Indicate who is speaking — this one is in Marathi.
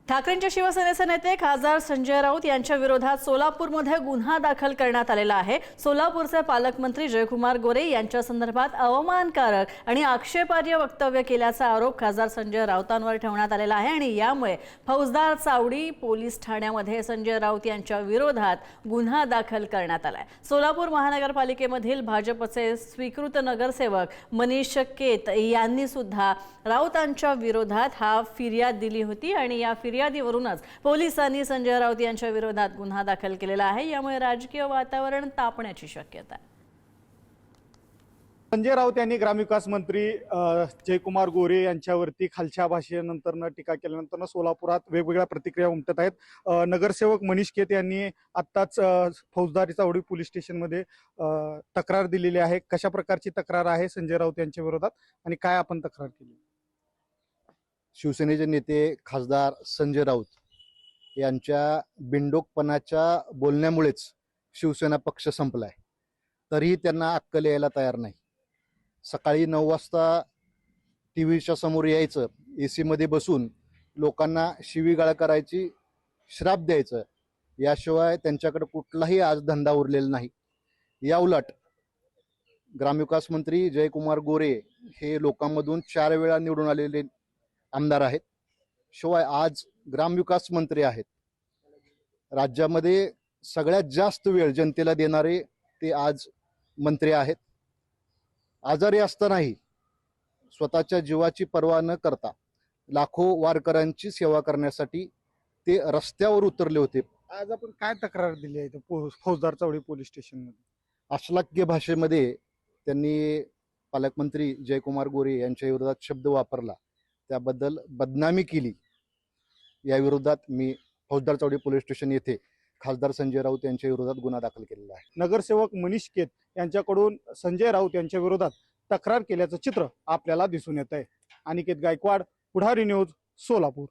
Speaker 1: ठाकरेंच्या शिवसेनेचे नेते खासदार संजय राऊत यांच्या विरोधात सोलापूरमध्ये गुन्हा दाखल करण्यात आलेला आहे। सोलापूरचे पालकमंत्री जयकुमार गोरे यांच्या संदर्भात अवमानकारक आणि आक्षेपार्ह वक्तव्य केल्याचा आरोप खासदार संजय राऊतांवर ठेवण्यात आलेला आहे आणि यामुळे फौजदार चावडी पोलीस ठाण्यामध्ये संजय राऊत यांच्या विरोधात गुन्हा दाखल करण्यात आलाय। सोलापूर महानगरपालिकेमधील भाजपचे स्वीकृत नगरसेवक मनीष केत यांनी सुद्धा राऊतांच्या विरोधात हा फिर्याद दिली होती आणि या फिर्यादीवरूनच पोलिसांनी संजय राऊत यांच्या विरोधात गुन्हा दाखल केलेला आहे। यामुळे राजकीय वातावरण तापण्याची शक्यता आहे।
Speaker 2: संजय राऊत यांनी ग्रामविकास मंत्री जयकुमार गोरे यांच्यावरती खालच्या भाषेनंतर टीका केल्यानंतर सोलापुरात वेगवेगळ्या प्रतिक्रिया उमटत आहेत। नगरसेवक मनीष केत यांनी आत्ताच फौजदारी चावडी पोलीस स्टेशनमध्ये तक्रार दिलेली आहे। कशा प्रकारची तक्रार आहे संजय राऊत यांच्या विरोधात आणि काय आपण तक्रार केली?
Speaker 3: शिवसेनेचे नेते खासदार संजय राऊत यांच्या बिनडोकपणाच्या बोलण्यामुळेच शिवसेना पक्ष संपलाय, तरीही त्यांना अक्कल यायला तयार नाही। सकाळी 9 वाजता टीव्हीच्या समोर यायचं, एसी मध्ये बसून लोकांना शिवीगाळ करायची, श्राप द्यायचं, याशिवाय त्यांच्याकडे कुठलाही आज धंदा उरलेला नाही। या उलट ग्रामविकास मंत्री जयकुमार गोरे हे लोकांमधून 4 वेळा निवडून आलेले आमदार आहेत, शिवाय आज ग्रामविकास मंत्री आहेत। राज्यामध्ये सगळ्यात जास्त वेळ जनतेला देणारे ते आज मंत्री आहेत। आजारी असतानाही स्वतःच्या जीवाची पर्वा न करता लाखो वारकऱ्यांची सेवा करण्यासाठी ते रस्त्यावर उतरले होते।
Speaker 2: आज आपण काय तक्रार दिली आहे फौजदार चावडी पोलीस स्टेशनमध्ये?
Speaker 3: अश्लाघ्य भाषेमध्ये त्यांनी पालकमंत्री जयकुमार गोरे यांच्या विरोधात शब्द वापरला, त्याबद्दल बदनामी केली। या विरोधात मी फौजदार चावडी पोलीस स्टेशन येथे खासदार संजय राऊत यांच्या विरोधात गुन्हा दाखल केलेला आहे।
Speaker 2: नगरसेवक मनीष केत यांच्याकडून संजय राऊत यांच्या विरोधात तक्रार केल्याचं चित्र आपल्याला दिसून येत आहे। अनिकेत गायकवाड, पुढारी न्यूज, सोलापूर।